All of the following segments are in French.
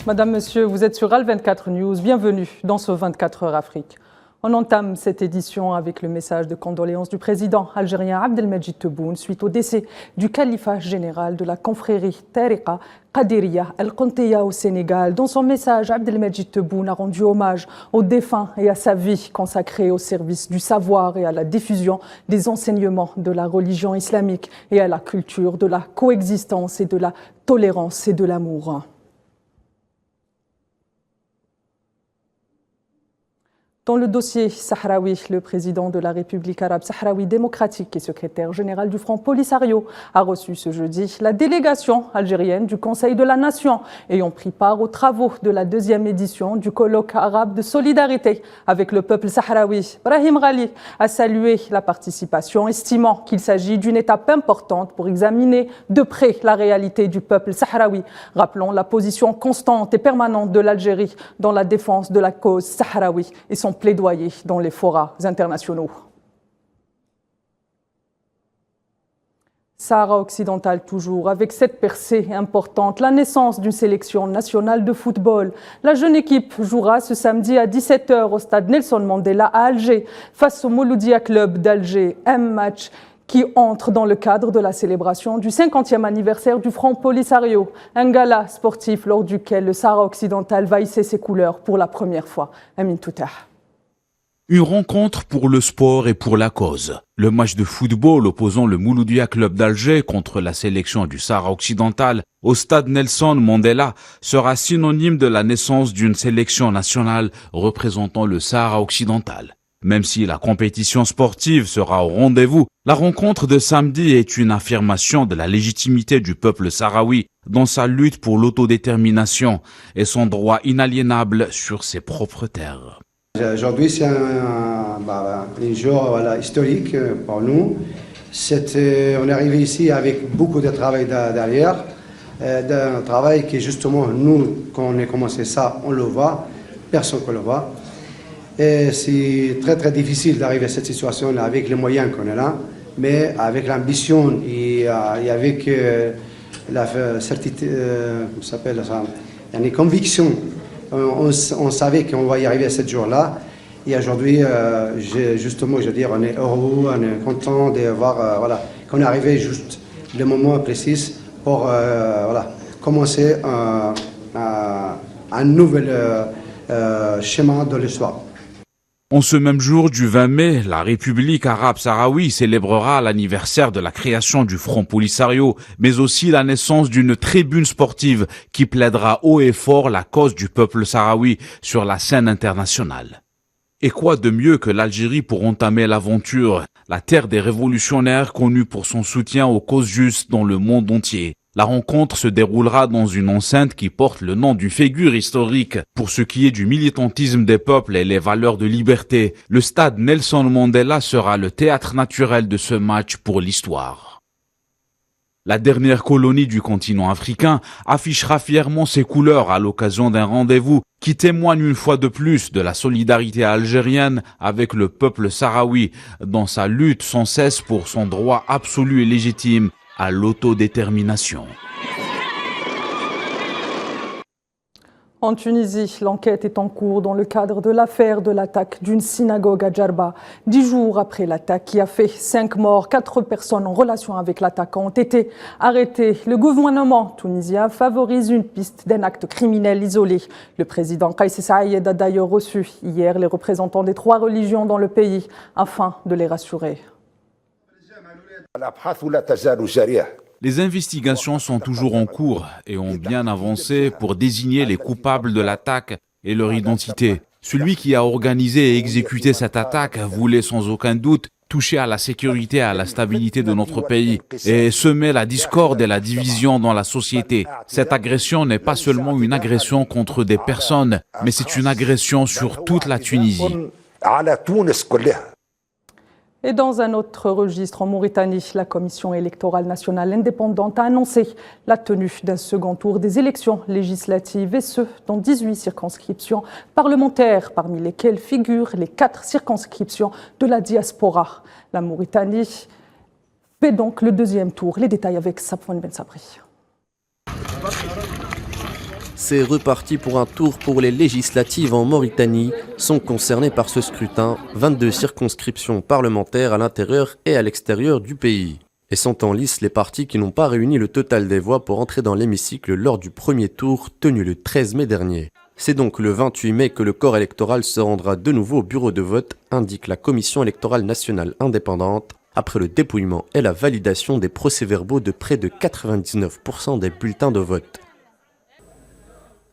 Madame, Monsieur, vous êtes sur Al24 News. Bienvenue dans ce 24 heures Afrique. On entame cette édition avec le message de condoléances du président algérien Abdelmajid Tebboune suite au décès du califat général de la confrérie Tariqa Qadiriya Al-Qontiya au Sénégal. Dans son message, Abdelmajid Tebboune a rendu hommage aux défunts et à sa vie consacrée au service du savoir et à la diffusion des enseignements de la religion islamique et à la culture de la coexistence et de la tolérance et de l'amour. Dans le dossier sahraoui, le président de la République arabe sahraoui démocratique et secrétaire général du Front Polisario a reçu ce jeudi la délégation algérienne du Conseil de la Nation ayant pris part aux travaux de la deuxième édition du colloque arabe de solidarité avec le peuple sahraoui. Brahim Ghali a salué la participation, estimant qu'il s'agit d'une étape importante pour examiner de près la réalité du peuple sahraoui. Rappelons la position constante et permanente de l'Algérie dans la défense de la cause sahraoui et son plaidoyer dans les forats internationaux. Sahara occidental toujours, avec cette percée importante, la naissance d'une sélection nationale de football. La jeune équipe jouera ce samedi à 17 h au stade Nelson Mandela à Alger, face au Mouloudia Club d'Alger. Un match qui entre dans le cadre de la célébration du 50e anniversaire du Front Polisario. Un gala sportif lors duquel le Sahara occidental va hisser ses couleurs pour la première fois. Amin Touta. Une rencontre pour le sport et pour la cause. Le match de football opposant le Mouloudia Club d'Alger contre la sélection du Sahara occidental au stade Nelson Mandela sera synonyme de la naissance d'une sélection nationale représentant le Sahara occidental. Même si la compétition sportive sera au rendez-vous, la rencontre de samedi est une affirmation de la légitimité du peuple sahraoui dans sa lutte pour l'autodétermination et son droit inaliénable sur ses propres terres. Aujourd'hui, c'est un jour historique pour nous. On est arrivé ici avec beaucoup de travail derrière, d'un travail qui justement, nous, quand on a commencé ça, on le voit, personne ne le voit. Et c'est très très difficile d'arriver à cette situation-là avec les moyens qu'on a là, mais avec l'ambition et avec la certitude, comment ça s'appelle ça, les convictions. On savait qu'on va y arriver à ce jour-là. Et aujourd'hui, justement, je veux dire, on est heureux, on est content de voir qu'on est arrivé juste le moment précis pour commencer un nouvel schéma de l'histoire. En ce même jour du 20 mai, la République arabe sahraoui célébrera l'anniversaire de la création du Front Polisario, mais aussi la naissance d'une tribune sportive qui plaidera haut et fort la cause du peuple sahraoui sur la scène internationale. Et quoi de mieux que l'Algérie pour entamer l'aventure, la terre des révolutionnaires connue pour son soutien aux causes justes dans le monde entier. La rencontre se déroulera dans une enceinte qui porte le nom d'une figure historique pour ce qui est du militantisme des peuples et les valeurs de liberté. Le stade Nelson Mandela sera le théâtre naturel de ce match pour l'histoire. La dernière colonie du continent africain affichera fièrement ses couleurs à l'occasion d'un rendez-vous qui témoigne une fois de plus de la solidarité algérienne avec le peuple sahraoui dans sa lutte sans cesse pour son droit absolu et légitime à l'autodétermination. En Tunisie, l'enquête est en cours dans le cadre de l'affaire de l'attaque d'une synagogue à Djerba. 10 jours après l'attaque qui a fait 5 morts, 4 personnes en relation avec l'attaquant ont été arrêtées. Le gouvernement tunisien favorise une piste d'un acte criminel isolé. Le président Kais Saïed a d'ailleurs reçu hier les représentants des 3 religions dans le pays afin de les rassurer. Les investigations sont toujours en cours et ont bien avancé pour désigner les coupables de l'attaque et leur identité. Celui qui a organisé et exécuté cette attaque voulait sans aucun doute toucher à la sécurité et à la stabilité de notre pays et semer la discorde et la division dans la société. Cette agression n'est pas seulement une agression contre des personnes, mais c'est une agression sur toute la Tunisie. Et dans un autre registre, en Mauritanie, la Commission électorale nationale indépendante a annoncé la tenue d'un second tour des élections législatives, et ce, dans 18 circonscriptions parlementaires, parmi lesquelles figurent les 4 circonscriptions de la diaspora. La Mauritanie fait donc le deuxième tour. Les détails avec Safwan Ben Sabri. c'est reparti pour un tour pour les législatives en Mauritanie. Sont concernées par ce scrutin 22 circonscriptions parlementaires à l'intérieur et à l'extérieur du pays. Et sont en lice les partis qui n'ont pas réuni le total des voix pour entrer dans l'hémicycle lors du premier tour tenu le 13 mai dernier. C'est donc le 28 mai que le corps électoral se rendra de nouveau au bureau de vote, indique la Commission électorale nationale indépendante, après le dépouillement et la validation des procès-verbaux de près de 99% des bulletins de vote.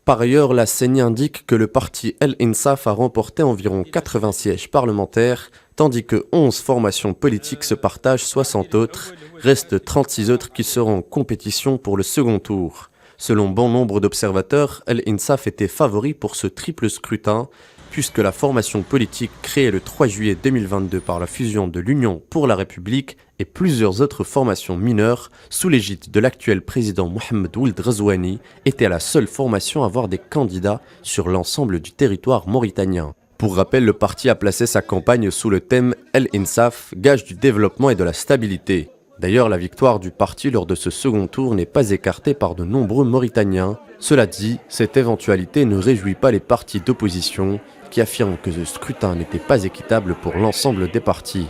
Par ailleurs, la CENI indique que le parti El Insaf a remporté environ 80 sièges parlementaires, tandis que 11 formations politiques se partagent 60 autres, restent 36 autres qui seront en compétition pour le second tour. Selon bon nombre d'observateurs, El Insaf était favori pour ce triple scrutin, puisque la formation politique créée le 3 juillet 2022 par la fusion de l'Union pour la République et plusieurs autres formations mineures sous l'égide de l'actuel président Mohamed Ould Ghazouani était la seule formation à avoir des candidats sur l'ensemble du territoire mauritanien. Pour rappel, le parti a placé sa campagne sous le thème El Insaf, gage du développement et de la stabilité. D'ailleurs, la victoire du parti lors de ce second tour n'est pas écartée par de nombreux Mauritaniens. Cela dit, cette éventualité ne réjouit pas les partis d'opposition qui affirment que ce scrutin n'était pas équitable pour l'ensemble des partis.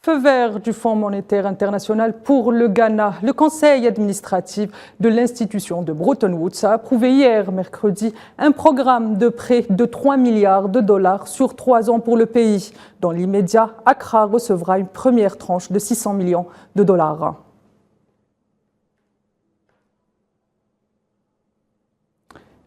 Feu vert du Fonds monétaire international pour le Ghana. Le conseil administratif de l'institution de Bretton Woods a approuvé hier, mercredi, un programme de prêt de 3 milliards de dollars sur 3 ans pour le pays. Dans l'immédiat, Accra recevra une première tranche de 600 millions de dollars.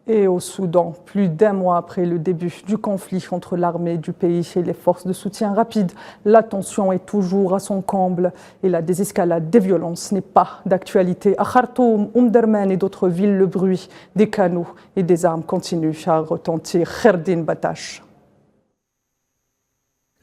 Et au Soudan, plus d'un mois après le début du conflit entre l'armée du pays et les forces de soutien rapide, la tension est toujours à son comble et la désescalade des violences n'est pas d'actualité. À Khartoum, Omdurman et d'autres villes, le bruit des canons et des armes continue à retentir. Kherdin Batash.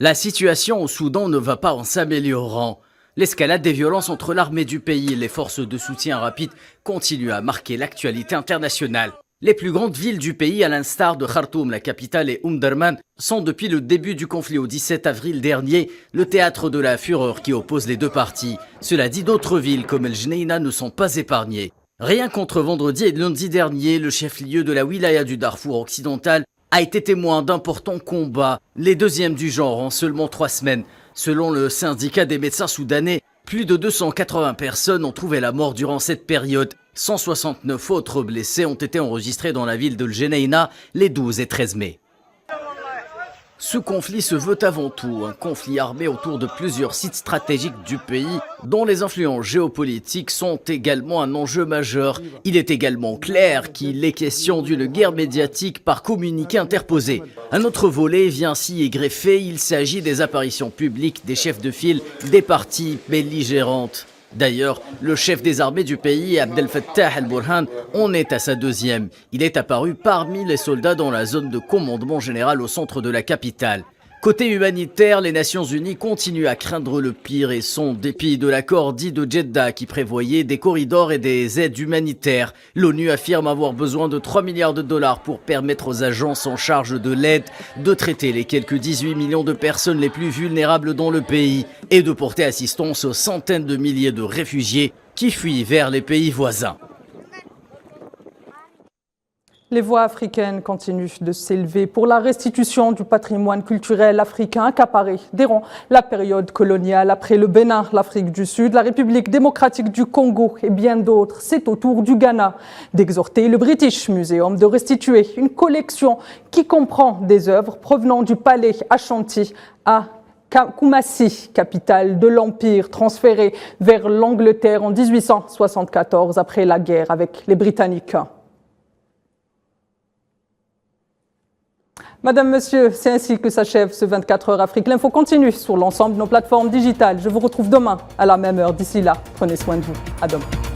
La situation au Soudan ne va pas en s'améliorant. L'escalade des violences entre l'armée du pays et les forces de soutien rapide continue à marquer l'actualité internationale. Les plus grandes villes du pays, à l'instar de Khartoum, la capitale, et Omdurman, sont depuis le début du conflit au 17 avril dernier le théâtre de la fureur qui oppose les deux parties. Cela dit, d'autres villes comme El Jneina ne sont pas épargnées. Rien qu'entre vendredi et lundi dernier, le chef-lieu de la wilaya du Darfour occidental a été témoin d'importants combats, les deuxièmes du genre en seulement 3 semaines. Selon le syndicat des médecins soudanais, plus de 280 personnes ont trouvé la mort durant cette période. 169 autres blessés ont été enregistrés dans la ville de El Jneina les 12 et 13 mai. Ce conflit se veut avant tout un conflit armé autour de plusieurs sites stratégiques du pays dont les influences géopolitiques sont également un enjeu majeur. Il est également clair qu'il est question d'une guerre médiatique par communiqué interposé. Un autre volet vient s'y y greffer, il s'agit des apparitions publiques des chefs de file des parties belligérantes. D'ailleurs, le chef des armées du pays, Abdel Fattah al-Burhan, en est à sa deuxième. Il est apparu parmi les soldats dans la zone de commandement général au centre de la capitale. Côté humanitaire, les Nations Unies continuent à craindre le pire et sont dépit de l'accord dit de Jeddah qui prévoyait des corridors et des aides humanitaires. L'ONU affirme avoir besoin de 3 milliards de dollars pour permettre aux agences en charge de l'aide de traiter les quelques 18 millions de personnes les plus vulnérables dans le pays et de porter assistance aux centaines de milliers de réfugiés qui fuient vers les pays voisins. Les voix africaines continuent de s'élever pour la restitution du patrimoine culturel africain accaparé durant la période coloniale. Après le Bénin, l'Afrique du Sud, la République démocratique du Congo et bien d'autres, c'est au tour du Ghana d'exhorter le British Museum de restituer une collection qui comprend des œuvres provenant du palais Ashanti à Kumasi, capitale de l'Empire, transférée vers l'Angleterre en 1874 après la guerre avec les Britanniques. Madame, Monsieur, c'est ainsi que s'achève ce 24 heures Afrique. L'info continue sur l'ensemble de nos plateformes digitales. Je vous retrouve demain à la même heure. D'ici là, prenez soin de vous. À demain.